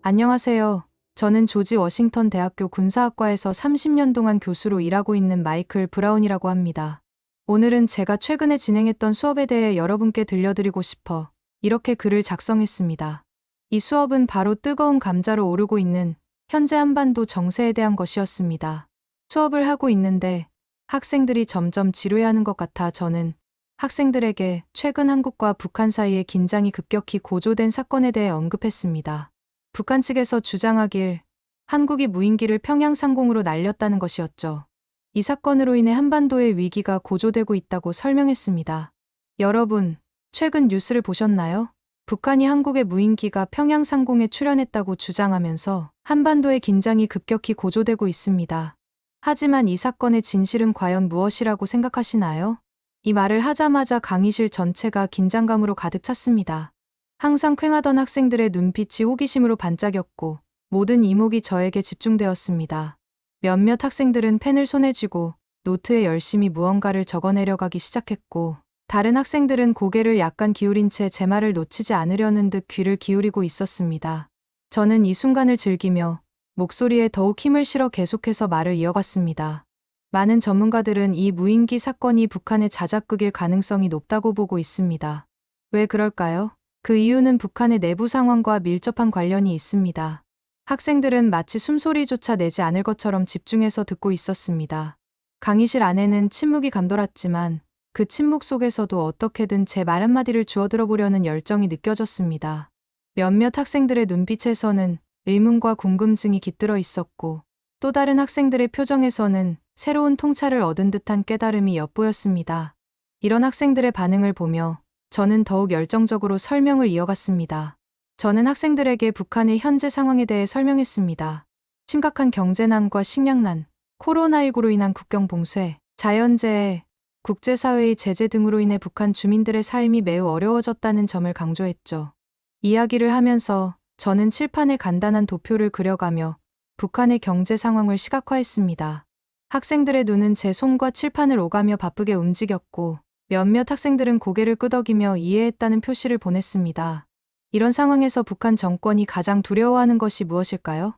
안녕하세요. 저는 조지 워싱턴 대학교 군사학과에서 30년 동안 교수로 일하고 있는 마이클 브라운이라고 합니다. 오늘은 제가 최근에 진행했던 수업에 대해 여러분께 들려드리고 싶어 이렇게 글을 작성했습니다. 이 수업은 바로 뜨거운 감자로 오르고 있는 현재 한반도 정세에 대한 것이었습니다. 수업을 하고 있는데 학생들이 점점 지루해하는 것 같아 저는 학생들에게 최근 한국과 북한 사이의 긴장이 급격히 고조된 사건에 대해 언급했습니다. 북한 측에서 주장하길 한국이 무인기를 평양 상공으로 날렸다는 것이었죠. 이 사건으로 인해 한반도의 위기가 고조되고 있다고 설명했습니다. 여러분, 최근 뉴스를 보셨나요? 북한이 한국의 무인기가 평양 상공에 출현했다고 주장하면서 한반도의 긴장이 급격히 고조되고 있습니다. 하지만 이 사건의 진실은 과연 무엇이라고 생각하시나요? 이 말을 하자마자 강의실 전체가 긴장감으로 가득 찼습니다. 항상 퀭하던 학생들의 눈빛이 호기심으로 반짝였고 모든 이목이 저에게 집중되었습니다. 몇몇 학생들은 펜을 손에 쥐고 노트에 열심히 무언가를 적어내려가기 시작했고 다른 학생들은 고개를 약간 기울인 채 제 말을 놓치지 않으려는 듯 귀를 기울이고 있었습니다. 저는 이 순간을 즐기며 목소리에 더욱 힘을 실어 계속해서 말을 이어갔습니다. 많은 전문가들은 이 무인기 사건이 북한의 자작극일 가능성이 높다고 보고 있습니다. 왜 그럴까요? 그 이유는 북한의 내부 상황과 밀접한 관련이 있습니다. 학생들은 마치 숨소리조차 내지 않을 것처럼 집중해서 듣고 있었습니다. 강의실 안에는 침묵이 감돌았지만 그 침묵 속에서도 어떻게든 제 말 한마디를 주워들어 보려는 열정이 느껴졌습니다. 몇몇 학생들의 눈빛에서는 의문과 궁금증이 깃들어 있었고 또 다른 학생들의 표정에서는 새로운 통찰을 얻은 듯한 깨달음이 엿보였습니다. 이런 학생들의 반응을 보며 저는 더욱 열정적으로 설명을 이어갔습니다. 저는 학생들에게 북한의 현재 상황에 대해 설명했습니다. 심각한 경제난과 식량난, 코로나19로 인한 국경 봉쇄, 자연재해, 국제사회의 제재 등으로 인해 북한 주민들의 삶이 매우 어려워졌다는 점을 강조했죠. 이야기를 하면서 저는 칠판에 간단한 도표를 그려가며 북한의 경제 상황을 시각화했습니다. 학생들의 눈은 제 손과 칠판을 오가며 바쁘게 움직였고 몇몇 학생들은 고개를 끄덕이며 이해했다는 표시를 보냈습니다. 이런 상황에서 북한 정권이 가장 두려워하는 것이 무엇일까요?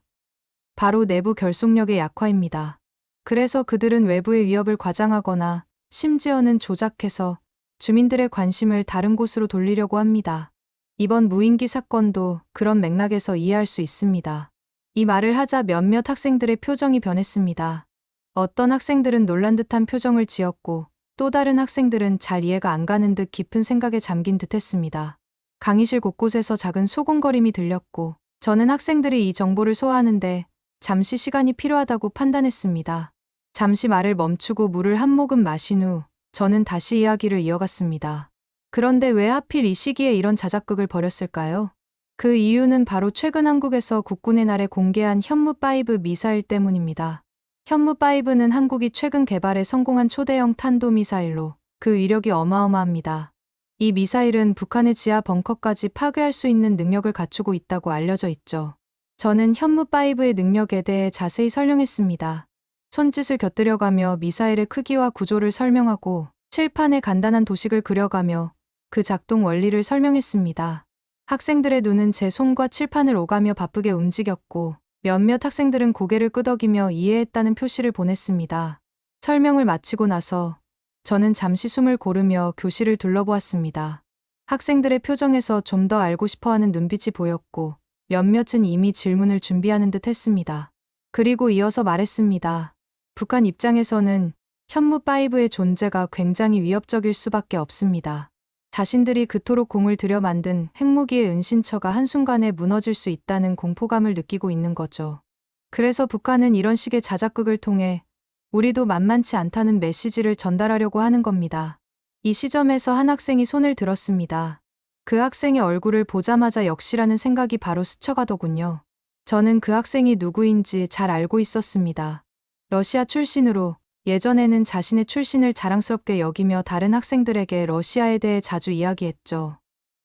바로 내부 결속력의 약화입니다. 그래서 그들은 외부의 위협을 과장하거나 심지어는 조작해서 주민들의 관심을 다른 곳으로 돌리려고 합니다. 이번 무인기 사건도 그런 맥락에서 이해할 수 있습니다. 이 말을 하자 몇몇 학생들의 표정이 변했습니다. 어떤 학생들은 놀란 듯한 표정을 지었고 또 다른 학생들은 잘 이해가 안 가는 듯 깊은 생각에 잠긴 듯 했습니다. 강의실 곳곳에서 작은 소곤거림이 들렸고 저는 학생들이 이 정보를 소화하는데 잠시 시간이 필요하다고 판단했습니다. 잠시 말을 멈추고 물을 한 모금 마신 후 저는 다시 이야기를 이어갔습니다. 그런데 왜 하필 이 시기에 이런 자작극을 벌였을까요? 그 이유는 바로 최근 한국에서 국군의 날에 공개한 현무5 미사일 때문입니다. 현무5는 한국이 최근 개발에 성공한 초대형 탄도미사일로 그 위력이 어마어마합니다. 이 미사일은 북한의 지하 벙커까지 파괴할 수 있는 능력을 갖추고 있다고 알려져 있죠. 저는 현무5의 능력에 대해 자세히 설명했습니다. 손짓을 곁들여가며 미사일의 크기와 구조를 설명하고 칠판에 간단한 도식을 그려가며 그 작동 원리를 설명했습니다. 학생들의 눈은 제 손과 칠판을 오가며 바쁘게 움직였고 몇몇 학생들은 고개를 끄덕이며 이해했다는 표시를 보냈습니다. 설명을 마치고 나서 저는 잠시 숨을 고르며 교실을 둘러보았습니다. 학생들의 표정에서 좀 더 알고 싶어하는 눈빛이 보였고 몇몇은 이미 질문을 준비하는 듯 했습니다. 그리고 이어서 말했습니다. 북한 입장에서는 현무5의 존재가 굉장히 위협적일 수밖에 없습니다. 자신들이 그토록 공을 들여 만든 핵무기의 은신처가 한순간에 무너질 수 있다는 공포감을 느끼고 있는 거죠. 그래서 북한은 이런 식의 자작극을 통해 우리도 만만치 않다는 메시지를 전달하려고 하는 겁니다. 이 시점에서 한 학생이 손을 들었습니다. 그 학생의 얼굴을 보자마자 역시라는 생각이 바로 스쳐가더군요. 저는 그 학생이 누구인지 잘 알고 있었습니다. 러시아 출신으로 예전에는 자신의 출신을 자랑스럽게 여기며 다른 학생들에게 러시아에 대해 자주 이야기했죠.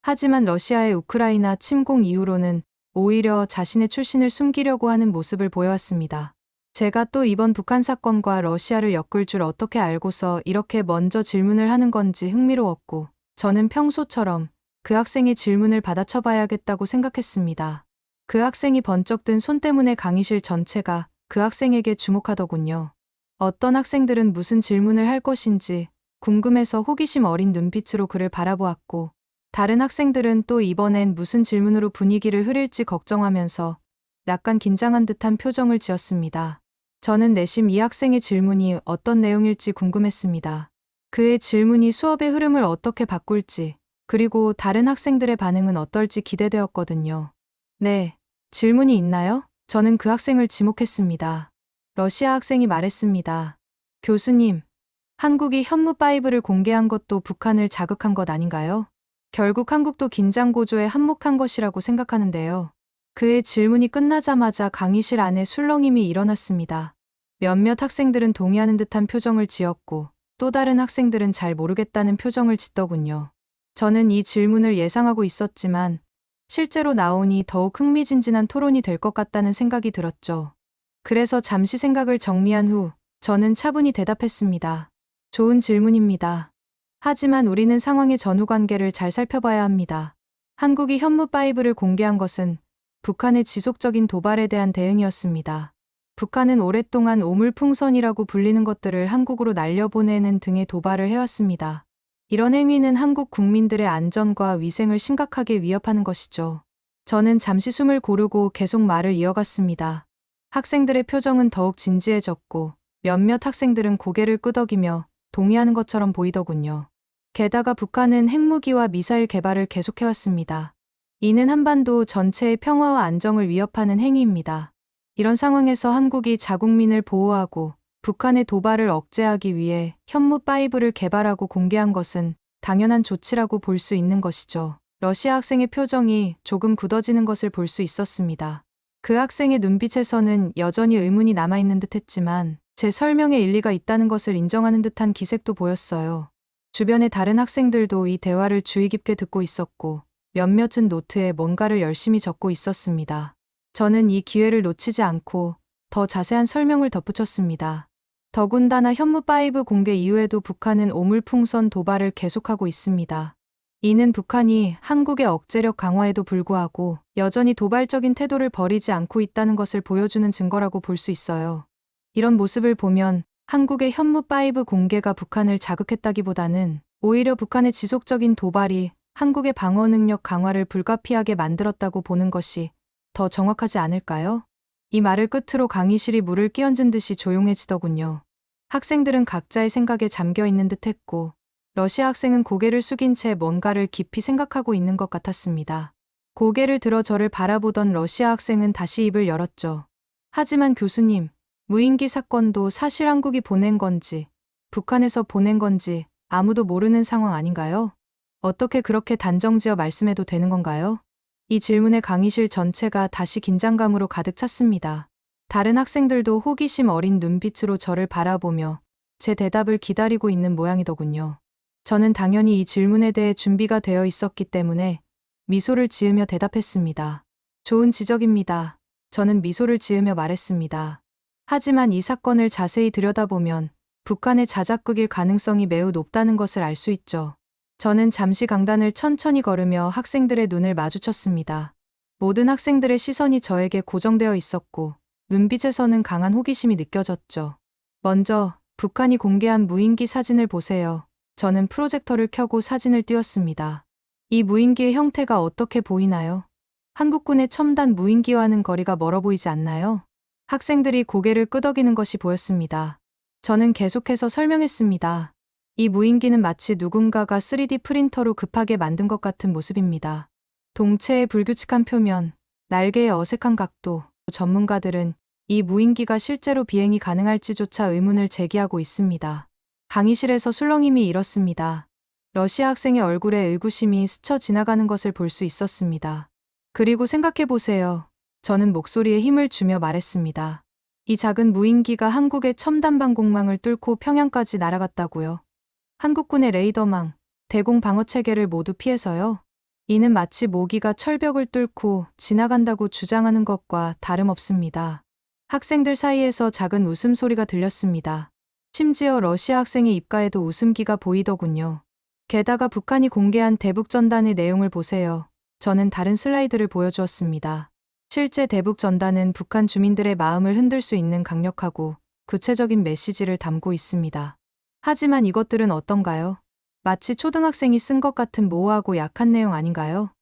하지만 러시아의 우크라이나 침공 이후로는 오히려 자신의 출신을 숨기려고 하는 모습을 보여왔습니다. 제가 또 이번 북한 사건과 러시아를 엮을 줄 어떻게 알고서 이렇게 먼저 질문을 하는 건지 흥미로웠고 저는 평소처럼 그 학생의 질문을 받아쳐봐야겠다고 생각했습니다. 그 학생이 번쩍 든 손 때문에 강의실 전체가 그 학생에게 주목하더군요. 어떤 학생들은 무슨 질문을 할 것인지 궁금해서 호기심 어린 눈빛으로 그를 바라보았고, 다른 학생들은 또 이번엔 무슨 질문으로 분위기를 흐릴지 걱정하면서 약간 긴장한 듯한 표정을 지었습니다. 저는 내심 이 학생의 질문이 어떤 내용일지 궁금했습니다. 그의 질문이 수업의 흐름을 어떻게 바꿀지, 그리고 다른 학생들의 반응은 어떨지 기대되었거든요. 네, 질문이 있나요? 저는 그 학생을 지목했습니다. 러시아 학생이 말했습니다. 교수님, 한국이 현무5를 공개한 것도 북한을 자극한 것 아닌가요? 결국 한국도 긴장 고조에 한몫한 것이라고 생각하는데요. 그의 질문이 끝나자마자 강의실 안에 술렁임이 일어났습니다. 몇몇 학생들은 동의하는 듯한 표정을 지었고, 또 다른 학생들은 잘 모르겠다는 표정을 짓더군요. 저는 이 질문을 예상하고 있었지만 실제로 나오니 더욱 흥미진진한 토론이 될 것 같다는 생각이 들었죠. 그래서 잠시 생각을 정리한 후 저는 차분히 대답했습니다. 좋은 질문입니다. 하지만 우리는 상황의 전후 관계를 잘 살펴봐야 합니다. 한국이 현무5를 공개한 것은 북한의 지속적인 도발에 대한 대응이었습니다. 북한은 오랫동안 오물풍선이라고 불리는 것들을 한국으로 날려보내는 등의 도발을 해왔습니다. 이런 행위는 한국 국민들의 안전과 위생을 심각하게 위협하는 것이죠. 저는 잠시 숨을 고르고 계속 말을 이어갔습니다. 학생들의 표정은 더욱 진지해졌고, 몇몇 학생들은 고개를 끄덕이며 동의하는 것처럼 보이더군요. 게다가 북한은 핵무기와 미사일 개발을 계속해왔습니다. 이는 한반도 전체의 평화와 안정을 위협하는 행위입니다. 이런 상황에서 한국이 자국민을 보호하고 북한의 도발을 억제하기 위해 현무5를 개발하고 공개한 것은 당연한 조치라고 볼 수 있는 것이죠. 러시아 학생의 표정이 조금 굳어지는 것을 볼 수 있었습니다. 그 학생의 눈빛에서는 여전히 의문이 남아있는 듯 했지만 제 설명에 일리가 있다는 것을 인정하는 듯한 기색도 보였어요. 주변의 다른 학생들도 이 대화를 주의 깊게 듣고 있었고, 몇몇은 노트에 뭔가를 열심히 적고 있었습니다. 저는 이 기회를 놓치지 않고 더 자세한 설명을 덧붙였습니다. 더군다나 현무5 공개 이후에도 북한은 오물풍선 도발을 계속하고 있습니다. 이는 북한이 한국의 억제력 강화에도 불구하고 여전히 도발적인 태도를 버리지 않고 있다는 것을 보여주는 증거라고 볼 수 있어요. 이런 모습을 보면 한국의 현무5 공개가 북한을 자극했다기보다는 오히려 북한의 지속적인 도발이 한국의 방어 능력 강화를 불가피하게 만들었다고 보는 것이 더 정확하지 않을까요? 이 말을 끝으로 강의실이 물을 끼얹은 듯이 조용해지더군요. 학생들은 각자의 생각에 잠겨 있는 듯 했고, 러시아 학생은 고개를 숙인 채 뭔가를 깊이 생각하고 있는 것 같았습니다. 고개를 들어 저를 바라보던 러시아 학생은 다시 입을 열었죠. 하지만 교수님, 무인기 사건도 사실 한국이 보낸 건지, 북한에서 보낸 건지 아무도 모르는 상황 아닌가요? 어떻게 그렇게 단정지어 말씀해도 되는 건가요? 이 질문에 강의실 전체가 다시 긴장감으로 가득 찼습니다. 다른 학생들도 호기심 어린 눈빛으로 저를 바라보며 제 대답을 기다리고 있는 모양이더군요. 저는 당연히 이 질문에 대해 준비가 되어 있었기 때문에 미소를 지으며 대답했습니다. 좋은 지적입니다. 저는 미소를 지으며 말했습니다. 하지만 이 사건을 자세히 들여다보면 북한의 자작극일 가능성이 매우 높다는 것을 알 수 있죠. 저는 잠시 강단을 천천히 걸으며 학생들의 눈을 마주쳤습니다. 모든 학생들의 시선이 저에게 고정되어 있었고 눈빛에서는 강한 호기심이 느껴졌죠. 먼저 북한이 공개한 무인기 사진을 보세요. 저는 프로젝터를 켜고 사진을 띄웠습니다. 이 무인기의 형태가 어떻게 보이나요? 한국군의 첨단 무인기와는 거리가 멀어 보이지 않나요? 학생들이 고개를 끄덕이는 것이 보였습니다. 저는 계속해서 설명했습니다. 이 무인기는 마치 누군가가 3D 프린터로 급하게 만든 것 같은 모습입니다. 동체의 불규칙한 표면, 날개의 어색한 각도, 전문가들은 이 무인기가 실제로 비행이 가능할지조차 의문을 제기하고 있습니다. 강의실에서 술렁임이 일었습니다. 러시아 학생의 얼굴에 의구심이 스쳐 지나가는 것을 볼 수 있었습니다. 그리고 생각해보세요. 저는 목소리에 힘을 주며 말했습니다. 이 작은 무인기가 한국의 첨단 방공망을 뚫고 평양까지 날아갔다고요. 한국군의 레이더망, 대공 방어 체계를 모두 피해서요. 이는 마치 모기가 철벽을 뚫고 지나간다고 주장하는 것과 다름없습니다. 학생들 사이에서 작은 웃음소리가 들렸습니다. 심지어 러시아 학생의 입가에도 웃음기가 보이더군요. 게다가 북한이 공개한 대북전단의 내용을 보세요. 저는 다른 슬라이드를 보여주었습니다. 실제 대북 전단은 북한 주민들의 마음을 흔들 수 있는 강력하고 구체적인 메시지를 담고 있습니다. 하지만 이것들은 어떤가요? 마치 초등학생이 쓴 것 같은 모호하고 약한 내용 아닌가요?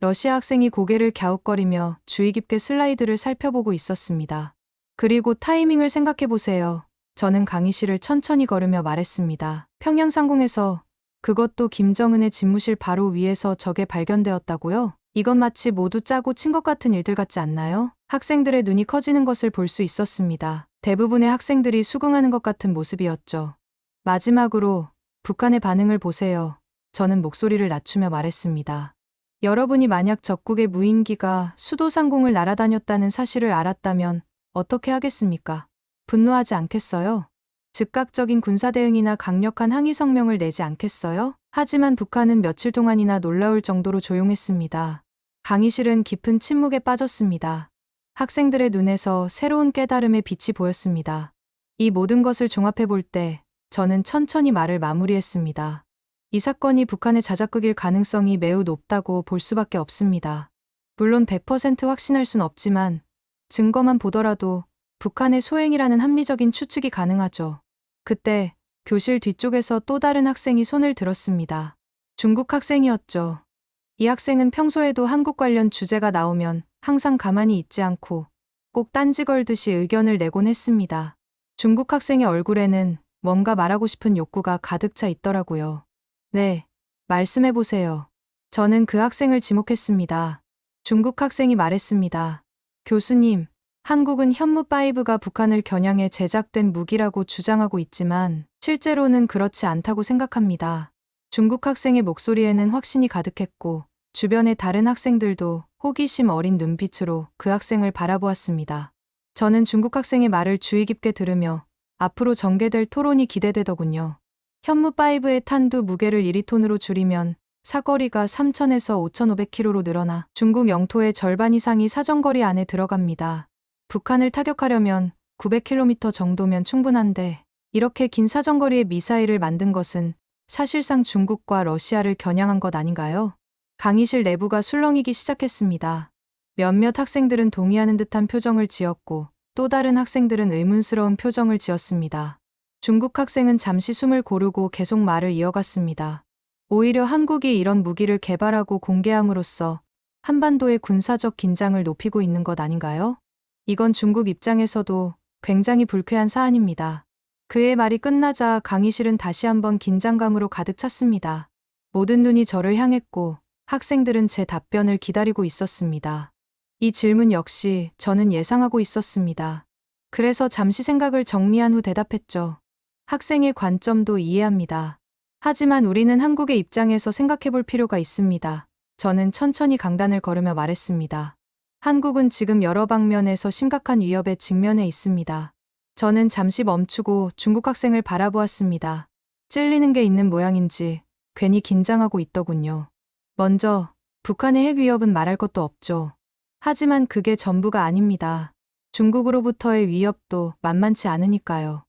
러시아 학생이 고개를 갸웃거리며 주의 깊게 슬라이드를 살펴보고 있었습니다. 그리고 타이밍을 생각해 보세요. 저는 강의실을 천천히 걸으며 말했습니다. 평양상공에서, 그것도 김정은의 집무실 바로 위에서 저게 발견되었다고요? 이건 마치 모두 짜고 친 것 같은 일들 같지 않나요? 학생들의 눈이 커지는 것을 볼 수 있었습니다. 대부분의 학생들이 수긍하는 것 같은 모습이었죠. 마지막으로 북한의 반응을 보세요. 저는 목소리를 낮추며 말했습니다. 여러분이 만약 적국의 무인기가 수도 상공을 날아다녔다는 사실을 알았다면 어떻게 하겠습니까? 분노하지 않겠어요? 즉각적인 군사 대응이나 강력한 항의 성명을 내지 않겠어요? 하지만 북한은 며칠 동안이나 놀라울 정도로 조용했습니다. 강의실은 깊은 침묵에 빠졌습니다. 학생들의 눈에서 새로운 깨달음의 빛이 보였습니다. 이 모든 것을 종합해 볼 때 저는 천천히 말을 마무리했습니다. 이 사건이 북한의 자작극일 가능성이 매우 높다고 볼 수밖에 없습니다. 물론 100% 확신할 순 없지만 증거만 보더라도 북한의 소행이라는 합리적인 추측이 가능하죠. 그때 교실 뒤쪽에서 또 다른 학생이 손을 들었습니다. 중국 학생이었죠. 이 학생은 평소에도 한국 관련 주제가 나오면 항상 가만히 있지 않고 꼭 딴지 걸듯이 의견을 내곤 했습니다. 중국 학생의 얼굴에는 뭔가 말하고 싶은 욕구가 가득 차 있더라고요. 네, 말씀해보세요. 저는 그 학생을 지목했습니다. 중국 학생이 말했습니다. 교수님, 한국은 현무5가 북한을 겨냥해 제작된 무기라고 주장하고 있지만 실제로는 그렇지 않다고 생각합니다. 중국 학생의 목소리에는 확신이 가득했고 주변의 다른 학생들도 호기심 어린 눈빛으로 그 학생을 바라보았습니다. 저는 중국 학생의 말을 주의 깊게 들으며 앞으로 전개될 토론이 기대되더군요. 현무5의 탄두 무게를 1톤으로 줄이면 사거리가 3,000에서 5,500km로 늘어나 중국 영토의 절반 이상이 사정거리 안에 들어갑니다. 북한을 타격하려면 900km 정도면 충분한데 이렇게 긴 사정거리의 미사일을 만든 것은 사실상 중국과 러시아를 겨냥한 것 아닌가요? 강의실 내부가 술렁이기 시작했습니다. 몇몇 학생들은 동의하는 듯한 표정을 지었고 또 다른 학생들은 의문스러운 표정을 지었습니다. 중국 학생은 잠시 숨을 고르고 계속 말을 이어갔습니다. 오히려 한국이 이런 무기를 개발하고 공개함으로써 한반도의 군사적 긴장을 높이고 있는 것 아닌가요? 이건 중국 입장에서도 굉장히 불쾌한 사안입니다. 그의 말이 끝나자 강의실은 다시 한번 긴장감으로 가득 찼습니다. 모든 눈이 저를 향했고 학생들은 제 답변을 기다리고 있었습니다. 이 질문 역시 저는 예상하고 있었습니다. 그래서 잠시 생각을 정리한 후 대답했죠. 학생의 관점도 이해합니다. 하지만 우리는 한국의 입장에서 생각해 볼 필요가 있습니다. 저는 천천히 강단을 걸으며 말했습니다. 한국은 지금 여러 방면에서 심각한 위협에 직면해 있습니다. 저는 잠시 멈추고 중국 학생을 바라보았습니다. 찔리는 게 있는 모양인지 괜히 긴장하고 있더군요. 먼저 북한의 핵 위협은 말할 것도 없죠. 하지만 그게 전부가 아닙니다. 중국으로부터의 위협도 만만치 않으니까요.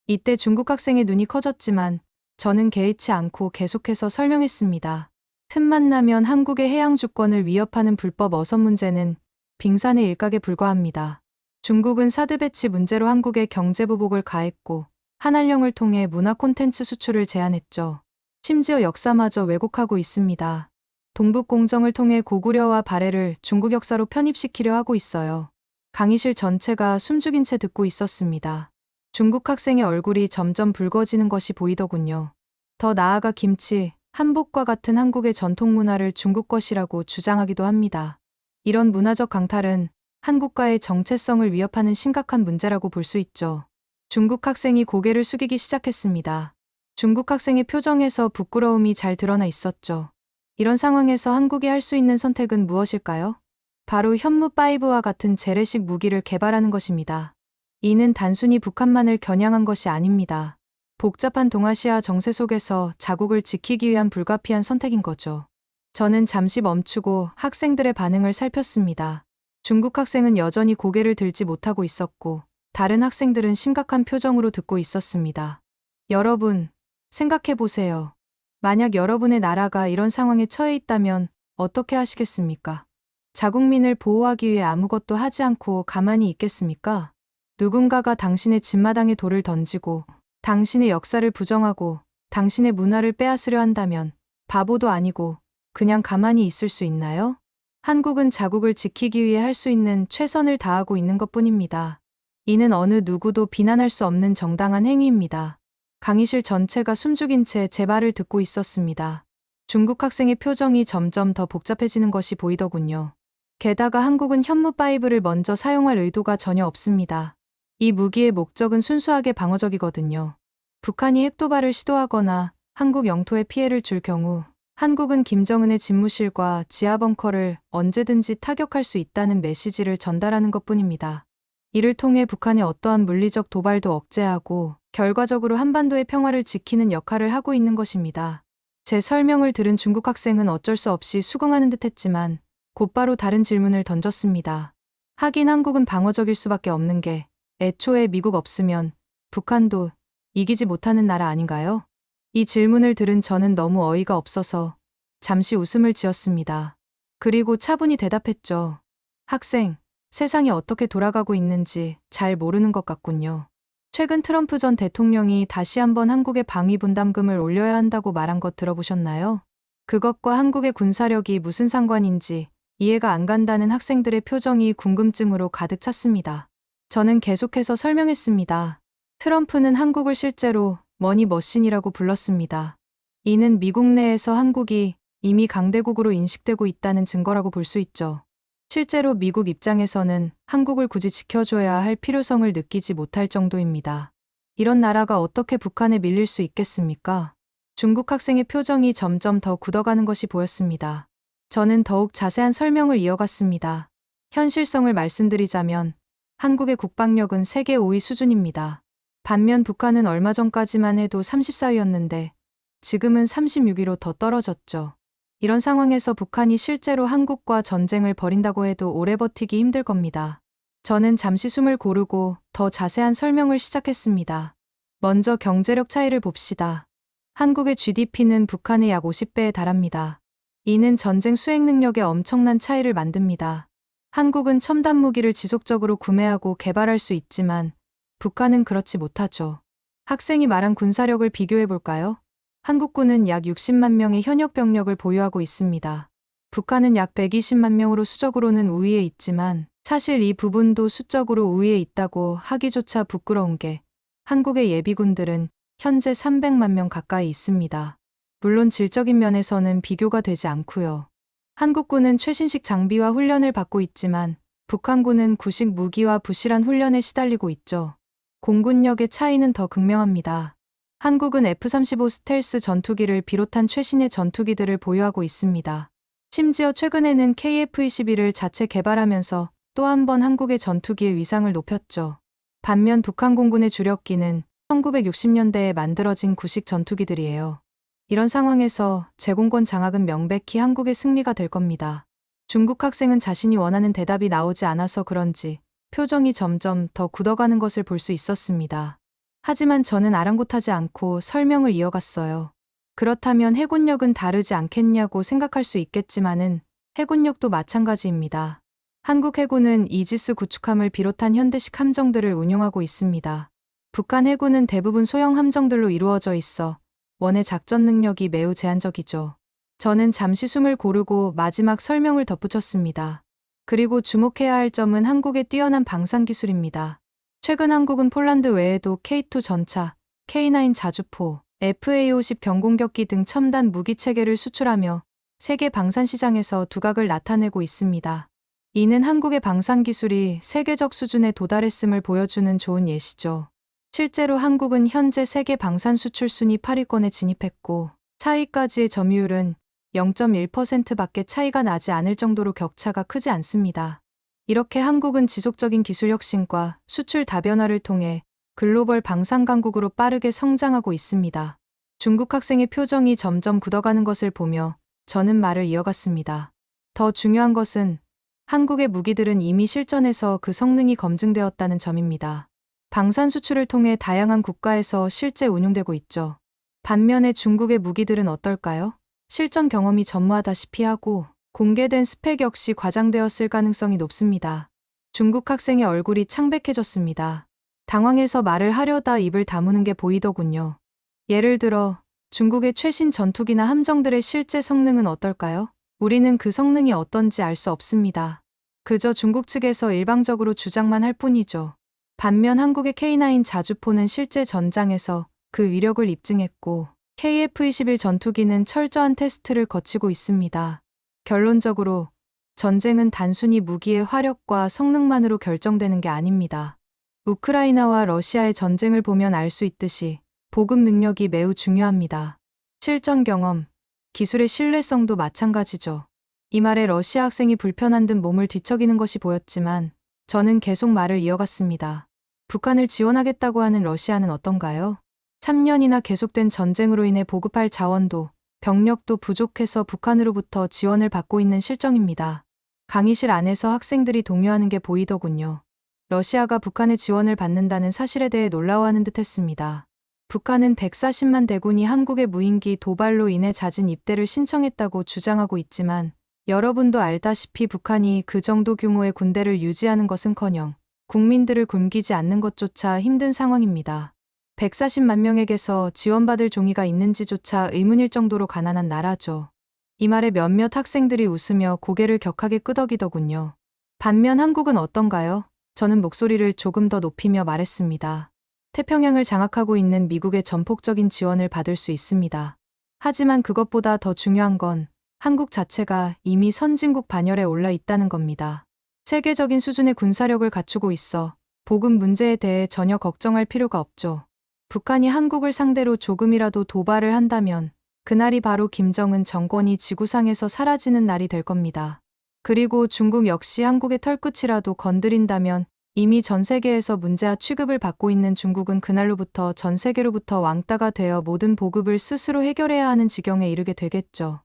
이때 중국 학생의 눈이 커졌지만 저는 개의치 않고 계속해서 설명했습니다. 틈만 나면 한국의 해양 주권을 위협하는 불법 어선 문제는 빙산의 일각에 불과합니다. 중국은 사드 배치 문제로 한국에 경제 보복을 가했고 한한령을 통해 문화 콘텐츠 수출을 제한했죠. 심지어 역사마저 왜곡하고 있습니다. 동북공정을 통해 고구려와 발해를 중국 역사로 편입시키려 하고 있어요. 강의실 전체가 숨죽인 채 듣고 있었습니다. 중국 학생의 얼굴이 점점 붉어지는 것이 보이더군요. 더 나아가 김치, 한복과 같은 한국의 전통 문화를 중국 것이라고 주장하기도 합니다. 이런 문화적 강탈은 한국과의 정체성을 위협하는 심각한 문제라고 볼 수 있죠. 중국 학생이 고개를 숙이기 시작했습니다. 중국 학생의 표정에서 부끄러움이 잘 드러나 있었죠. 이런 상황에서 한국이 할 수 있는 선택은 무엇일까요? 바로 현무5와 같은 재래식 무기를 개발하는 것입니다. 이는 단순히 북한만을 겨냥한 것이 아닙니다. 복잡한 동아시아 정세 속에서 자국을 지키기 위한 불가피한 선택인 거죠. 저는 잠시 멈추고 학생들의 반응을 살폈습니다. 중국 학생은 여전히 고개를 들지 못하고 있었고 다른 학생들은 심각한 표정으로 듣고 있었습니다. 여러분, 생각해 보세요. 만약 여러분의 나라가 이런 상황에 처해 있다면 어떻게 하시겠습니까? 자국민을 보호하기 위해 아무것도 하지 않고 가만히 있겠습니까? 누군가가 당신의 집마당에 돌을 던지고 당신의 역사를 부정하고 당신의 문화를 빼앗으려 한다면 바보도 아니고 그냥 가만히 있을 수 있나요? 한국은 자국을 지키기 위해 할 수 있는 최선을 다하고 있는 것뿐입니다. 이는 어느 누구도 비난할 수 없는 정당한 행위입니다. 강의실 전체가 숨죽인 채 제 말을 듣고 있었습니다. 중국 학생의 표정이 점점 더 복잡해지는 것이 보이더군요. 게다가 한국은 현무 5를 먼저 사용할 의도가 전혀 없습니다. 이 무기의 목적은 순수하게 방어적이거든요. 북한이 핵도발을 시도하거나 한국 영토에 피해를 줄 경우 한국은 김정은의 집무실과 지하벙커를 언제든지 타격할 수 있다는 메시지를 전달하는 것뿐입니다. 이를 통해 북한의 어떠한 물리적 도발도 억제하고 결과적으로 한반도의 평화를 지키는 역할을 하고 있는 것입니다. 제 설명을 들은 중국 학생은 어쩔 수 없이 수긍하는 듯했지만 곧바로 다른 질문을 던졌습니다. 하긴 한국은 방어적일 수밖에 없는 게 애초에 미국 없으면 북한도 이기지 못하는 나라 아닌가요? 이 질문을 들은 저는 너무 어이가 없어서 잠시 웃음을 지었습니다. 그리고 차분히 대답했죠. 학생, 세상이 어떻게 돌아가고 있는지 잘 모르는 것 같군요. 최근 트럼프 전 대통령이 다시 한번 한국에 방위 분담금을 올려야 한다고 말한 것 들어보셨나요? 그것과 한국의 군사력이 무슨 상관인지 이해가 안 간다는 학생들의 표정이 궁금증으로 가득 찼습니다. 저는 계속해서 설명했습니다. 트럼프는 한국을 실제로 머니머신이라고 불렀습니다. 이는 미국 내에서 한국이 이미 강대국으로 인식되고 있다는 증거라고 볼 수 있죠. 실제로 미국 입장에서는 한국을 굳이 지켜줘야 할 필요성을 느끼지 못할 정도입니다. 이런 나라가 어떻게 북한에 밀릴 수 있겠습니까? 중국 학생의 표정이 점점 더 굳어가는 것이 보였습니다. 저는 더욱 자세한 설명을 이어갔습니다. 현실성을 말씀드리자면 한국의 국방력은 세계 5위 수준입니다. 반면 북한은 얼마 전까지만 해도 34위였는데 지금은 36위로 더 떨어졌죠. 이런 상황에서 북한이 실제로 한국과 전쟁을 벌인다고 해도 오래 버티기 힘들 겁니다. 저는 잠시 숨을 고르고 더 자세한 설명을 시작했습니다. 먼저 경제력 차이를 봅시다. 한국의 GDP는 북한의 약 50배에 달합니다. 이는 전쟁 수행 능력에 엄청난 차이를 만듭니다. 한국은 첨단 무기를 지속적으로 구매하고 개발할 수 있지만 북한은 그렇지 못하죠. 학생이 말한 군사력을 비교해 볼까요? 한국군은 약 60만 명의 현역 병력을 보유하고 있습니다. 북한은 약 120만 명으로 수적으로는 우위에 있지만 사실 이 부분도 수적으로 우위에 있다고 하기조차 부끄러운 게 한국의 예비군들은 현재 300만 명 가까이 있습니다. 물론 질적인 면에서는 비교가 되지 않고요. 한국군은 최신식 장비와 훈련을 받고 있지만 북한군은 구식 무기와 부실한 훈련에 시달리고 있죠. 공군력의 차이는 더 극명합니다. 한국은 F-35 스텔스 전투기를 비롯한 최신의 전투기들을 보유하고 있습니다. 심지어 최근에는 KF-21을 자체 개발하면서 또 한 번 한국의 전투기의 위상을 높였죠. 반면 북한 공군의 주력기는 1960년대에 만들어진 구식 전투기들이에요. 이런 상황에서 제공권 장악은 명백히 한국의 승리가 될 겁니다. 중국 학생은 자신이 원하는 대답이 나오지 않아서 그런지 표정이 점점 더 굳어가는 것을 볼 수 있었습니다. 하지만 저는 아랑곳하지 않고 설명을 이어갔어요. 그렇다면 해군력은 다르지 않겠냐고 생각할 수 있겠지만은 해군력도 마찬가지입니다. 한국 해군은 이지스 구축함을 비롯한 현대식 함정들을 운용하고 있습니다. 북한 해군은 대부분 소형 함정들로 이루어져 있어 원의 작전 능력이 매우 제한적이죠. 저는 잠시 숨을 고르고 마지막 설명을 덧붙였습니다. 그리고 주목해야 할 점은 한국의 뛰어난 방산 기술입니다. 최근 한국은 폴란드 외에도 K2 전차, K9 자주포, FA-50 경공격기 등 첨단 무기 체계를 수출하며 세계 방산 시장에서 두각을 나타내고 있습니다. 이는 한국의 방산 기술이 세계적 수준에 도달했음을 보여주는 좋은 예시죠. 실제로 한국은 현재 세계 방산 수출 순위 8위권에 진입했고 4위까지의 점유율은 0.1%밖에 차이가 나지 않을 정도로 격차가 크지 않습니다. 이렇게 한국은 지속적인 기술 혁신과 수출 다변화를 통해 글로벌 방산 강국으로 빠르게 성장하고 있습니다. 중국 학생의 표정이 점점 굳어가는 것을 보며 저는 말을 이어갔습니다. 더 중요한 것은 한국의 무기들은 이미 실전에서 그 성능이 검증되었다는 점입니다. 방산 수출을 통해 다양한 국가에서 실제 운용되고 있죠. 반면에 중국의 무기들은 어떨까요? 실전 경험이 전무하다시피 하고 공개된 스펙 역시 과장되었을 가능성이 높습니다. 중국 학생의 얼굴이 창백해졌습니다. 당황해서 말을 하려다 입을 다무는 게 보이더군요. 예를 들어 중국의 최신 전투기나 함정들의 실제 성능은 어떨까요? 우리는 그 성능이 어떤지 알 수 없습니다. 그저 중국 측에서 일방적으로 주장만 할 뿐이죠. 반면 한국의 K9 자주포는 실제 전장에서 그 위력을 입증했고 KF-21 전투기는 철저한 테스트를 거치고 있습니다. 결론적으로 전쟁은 단순히 무기의 화력과 성능만으로 결정되는 게 아닙니다. 우크라이나와 러시아의 전쟁을 보면 알 수 있듯이 보급 능력이 매우 중요합니다. 실전 경험, 기술의 신뢰성도 마찬가지죠. 이 말에 러시아 학생이 불편한 듯 몸을 뒤척이는 것이 보였지만 저는 계속 말을 이어갔습니다. 북한을 지원하겠다고 하는 러시아는 어떤가요? 3년이나 계속된 전쟁으로 인해 보급할 자원도 병력도 부족해서 북한으로부터 지원을 받고 있는 실정입니다. 강의실 안에서 학생들이 동요하는 게 보이더군요. 러시아가 북한의 지원을 받는다는 사실에 대해 놀라워하는 듯했습니다. 북한은 140만 대군이 한국의 무인기 도발로 인해 잦은 입대를 신청했다고 주장하고 있지만 여러분도 알다시피 북한이 그 정도 규모의 군대를 유지하는 것은커녕 국민들을 굶기지 않는 것조차 힘든 상황입니다. 140만 명에게서 지원받을 종이가 있는지조차 의문일 정도로 가난한 나라죠. 이 말에 몇몇 학생들이 웃으며 고개를 격하게 끄덕이더군요. 반면 한국은 어떤가요? 저는 목소리를 조금 더 높이며 말했습니다. 태평양을 장악하고 있는 미국의 전폭적인 지원을 받을 수 있습니다. 하지만 그것보다 더 중요한 건 한국 자체가 이미 선진국 반열에 올라 있다는 겁니다. 세계적인 수준의 군사력을 갖추고 있어 보급 문제에 대해 전혀 걱정할 필요가 없죠. 북한이 한국을 상대로 조금이라도 도발을 한다면 그날이 바로 김정은 정권이 지구상에서 사라지는 날이 될 겁니다. 그리고 중국 역시 한국의 털끝이라도 건드린다면 이미 전 세계에서 문제아 취급을 받고 있는 중국은 그날로부터 전 세계로부터 왕따가 되어 모든 보급을 스스로 해결해야 하는 지경에 이르게 되겠죠.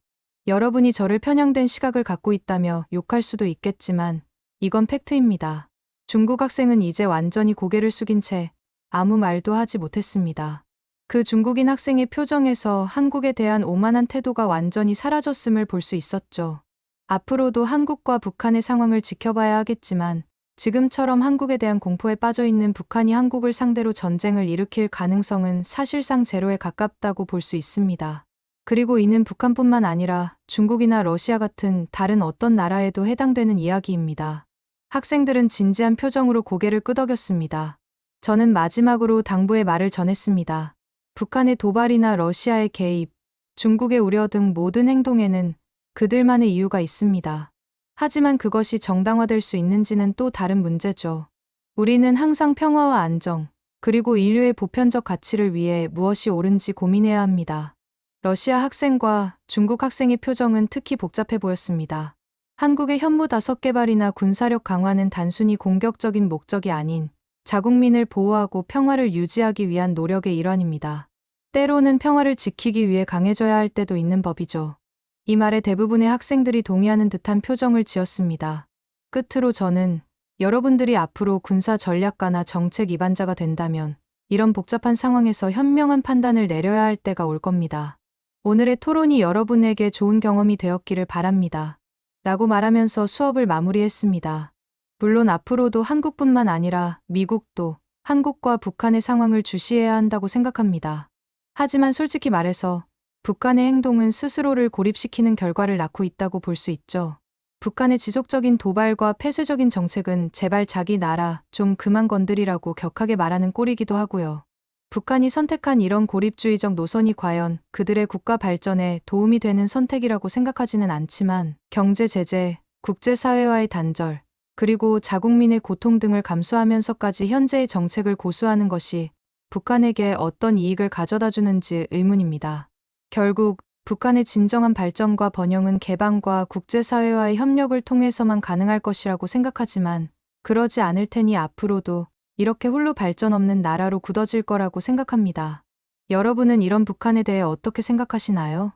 여러분이 저를 편향된 시각을 갖고 있다며 욕할 수도 있겠지만 이건 팩트입니다. 중국 학생은 이제 완전히 고개를 숙인 채 아무 말도 하지 못했습니다. 그 중국인 학생의 표정에서 한국에 대한 오만한 태도가 완전히 사라졌음을 볼 수 있었죠. 앞으로도 한국과 북한의 상황을 지켜봐야 하겠지만 지금처럼 한국에 대한 공포에 빠져 있는 북한이 한국을 상대로 전쟁을 일으킬 가능성은 사실상 제로에 가깝다고 볼 수 있습니다. 그리고 이는 북한뿐만 아니라 중국이나 러시아 같은 다른 어떤 나라에도 해당되는 이야기입니다. 학생들은 진지한 표정으로 고개를 끄덕였습니다. 저는 마지막으로 당부의 말을 전했습니다. 북한의 도발이나 러시아의 개입, 중국의 우려 등 모든 행동에는 그들만의 이유가 있습니다. 하지만 그것이 정당화될 수 있는지는 또 다른 문제죠. 우리는 항상 평화와 안정, 그리고 인류의 보편적 가치를 위해 무엇이 옳은지 고민해야 합니다. 러시아 학생과 중국 학생의 표정은 특히 복잡해 보였습니다. 한국의 현무 5개발이나 군사력 강화는 단순히 공격적인 목적이 아닌 자국민을 보호하고 평화를 유지하기 위한 노력의 일환입니다. 때로는 평화를 지키기 위해 강해져야 할 때도 있는 법이죠. 이 말에 대부분의 학생들이 동의하는 듯한 표정을 지었습니다. 끝으로 저는 여러분들이 앞으로 군사 전략가나 정책 입안자가 된다면 이런 복잡한 상황에서 현명한 판단을 내려야 할 때가 올 겁니다. 오늘의 토론이 여러분에게 좋은 경험이 되었기를 바랍니다. 라고 말하면서 수업을 마무리했습니다. 물론 앞으로도 한국뿐만 아니라 미국도 한국과 북한의 상황을 주시해야 한다고 생각합니다. 하지만 솔직히 말해서 북한의 행동은 스스로를 고립시키는 결과를 낳고 있다고 볼 수 있죠. 북한의 지속적인 도발과 폐쇄적인 정책은 제발 자기 나라 좀 그만 건드리라고 격하게 말하는 꼴이기도 하고요. 북한이 선택한 이런 고립주의적 노선이 과연 그들의 국가 발전에 도움이 되는 선택이라고 생각하지는 않지만 경제 제재, 국제사회와의 단절, 그리고 자국민의 고통 등을 감수하면서까지 현재의 정책을 고수하는 것이 북한에게 어떤 이익을 가져다 주는지 의문입니다. 결국 북한의 진정한 발전과 번영은 개방과 국제사회와의 협력을 통해서만 가능할 것이라고 생각하지만 그러지 않을 테니 앞으로도 이렇게 홀로 발전 없는 나라로 굳어질 거라고 생각합니다. 여러분은 이런 북한에 대해 어떻게 생각하시나요?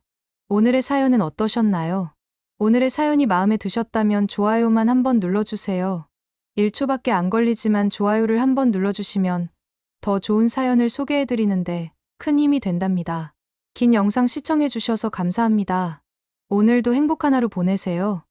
오늘의 사연은 어떠셨나요? 오늘의 사연이 마음에 드셨다면 좋아요만 한번 눌러주세요. 1초밖에 안 걸리지만 좋아요를 한번 눌러주시면 더 좋은 사연을 소개해드리는데 큰 힘이 된답니다. 긴 영상 시청해주셔서 감사합니다. 오늘도 행복한 하루 보내세요.